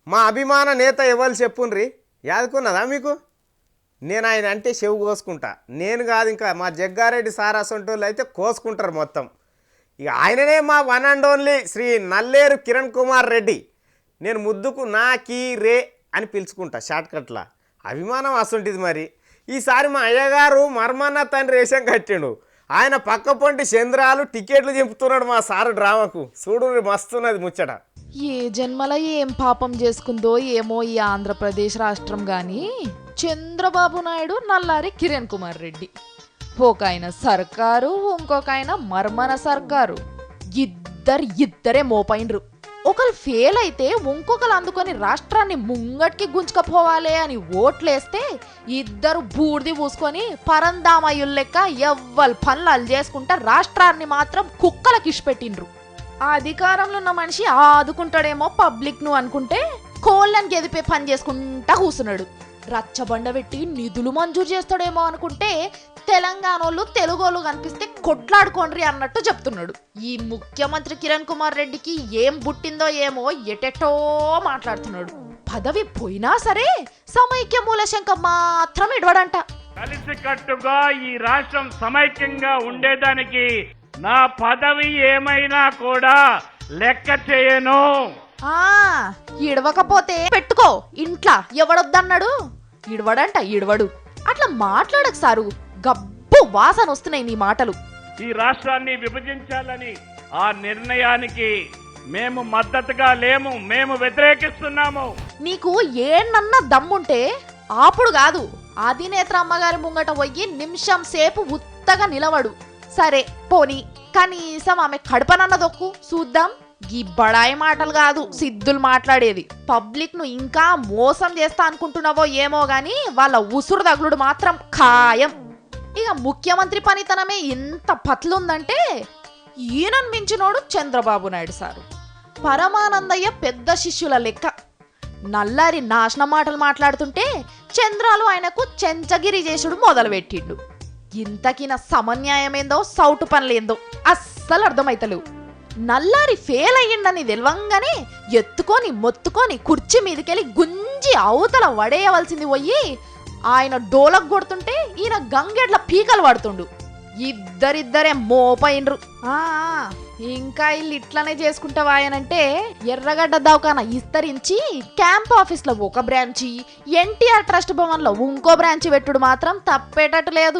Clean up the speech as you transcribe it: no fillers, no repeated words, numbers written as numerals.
మా అభిమాన నేత ఎవరు చెప్పుండ్రి యాదుకున్నదా మీకు? నేను ఆయన అంటే చెవు కోసుకుంటా. నేను కాదు, ఇంకా మా జగ్గారెడ్డి సార్ అసొంటోళ్ళు అయితే కోసుకుంటారు మొత్తం. ఇక ఆయననే మా వన్ అండ్ ఓన్లీ శ్రీ నల్లేరు కిరణ్ కుమార్ రెడ్డి. నేను ముద్దుకు నా కీ రే అని పిలుచుకుంటా షార్ట్కట్లా. అభిమానం అసొంటిది. మరి ఈసారి మా అయ్యగారు మర్మన్న తండ్రి వేషం కట్టిండు. ఆయన పక్క పొంటి చంద్రాలు టికెట్లు దింపుతున్నాడు మా సారు డ్రామాకు. చూడు మస్తున్నది ముచ్చట. ఏ జన్మల ఏం పాపం చేసుకుందో ఏమో ఈ ఆంధ్రప్రదేశ్ రాష్ట్రం గాని చంద్రబాబు నాయుడు నల్లారి కిరణ్ కుమార్ రెడ్డి, ఒక ఆయన సర్కారు, ఇంకొక ఆయన మర్మన సర్కారు. ఇద్దరే మోపైనరు. ఒకరు ఫెయిల్ అయితే ఇంకొకరు అందుకొని రాష్ట్రాన్ని ముంగటికి గుంజుకపోవాలి అని ఓట్లేస్తే ఇద్దరు బూడిది పూసుకొని పరందామయ్యుల లెక్క ఎవ్వరు పనులు చేసుకుంటా రాష్ట్రాన్ని మాత్రం కుక్కలకి ఇష్టపెట్టిండ్రు. ఆ అధికారంలో ఉన్న మనిషి ఆదుకుంటాడేమో పబ్లిక్ ను అనుకుంటే కోళ్ళని గెదిపే పని చేసుకుంటా కూసున్నాడు. రచ్చబండ పెట్టి నిధులు మంజూరు చేస్తాడేమో అనుకుంటే తెలంగాణోళ్ళు తెలుగోళ్ళు కనిపిస్తే కొట్లాడుకోండ్రి అన్నట్టు చెప్తున్నాడు. ఈ ముఖ్యమంత్రి కిరణ్ కుమార్ రెడ్డికి ఏం పుట్టిందో ఏమో ఎటెటో మాట్లాడుతున్నాడు. పదవి పోయినా సరే సమైక్య మూలశంక మాత్రం ఇడవడంట. కలిసికట్టుగా ఈ రాష్ట్రం సమైక్యంగా ఉండేదానికి నా పదవి ఏమైనా కూడా లెక్క చేయను. ఇడవకపోతే పెట్టుకో ఇంట్లో, ఎవడొద్దన్నాడు? ఇడవడు. అట్లా మాట్లాడకు సారు, గబ్బు వాసన వస్తున్నాయి నీ మాటలు. ఈ రాష్ట్రాన్ని విభజించాలని ఆ నిర్ణయానికి మేము మద్దతుగా లేము, మేము వ్యతిరేకిస్తున్నాము. నీకు ఏనన్నా దమ్ముంటే అప్పుడు కాదు, అధినేత్ర అమ్మగారి ముంగట పోయి నిమిషం సేపు ఉత్తగా నిలవడు. సరే పోనీ, కనీసం ఆమె కడపనన్న దొక్కు చూద్దాం. ఈ బడాయి మాటలు కాదు సిద్ధులు మాట్లాడేది. పబ్లిక్ ను ఇంకా మోసం చేస్తా అనుకుంటున్నావో ఏమో గాని వాళ్ళ ఉసురు తగులుడు మాత్రం ఖాయం. ఇక ముఖ్యమంత్రి పనితనమే ఇంత పట్లుందంటే ఈయనను మించినోడు చంద్రబాబు నాయుడు సారు. పరమానందయ్య పెద్ద శిష్యుల లెక్క. నల్లారి నాశన మాటలు మాట్లాడుతుంటే చంద్రాలు ఆయనకు చెంచగిరి చేసుడు మొదలుపెట్టిండు. ఇంతకిన సమన్యాయమేందో సౌటు పనులేందో అస్సలు అర్థమైతలేవు. నల్లారి ఫెయిల్ అయ్యిండని తెలవంగానే ఎత్తుకొని మొత్తుకొని కుర్చీ మీదకెళ్ళి గుంజి అవతల వడేయవలసింది పోయి ఆయన డోలకు కొడుతుంటే ఈయన గంగెడ్ల పీకలు పడుతుండు. ఇద్దరిద్దరే మోపైనరు. ఇంకా ఇల్లు ఇట్లనే చేసుకుంటావా ఆయనంటే ఎర్రగడ్డ దవాఖానా విస్తరించి క్యాంప్ ఆఫీస్ లో ఒక బ్రాంచి, ఎన్టీఆర్ ట్రస్ట్ భవన్ లో ఇంకో బ్రాంచి పెట్టుడు మాత్రం తప్పేటట్టు లేదు.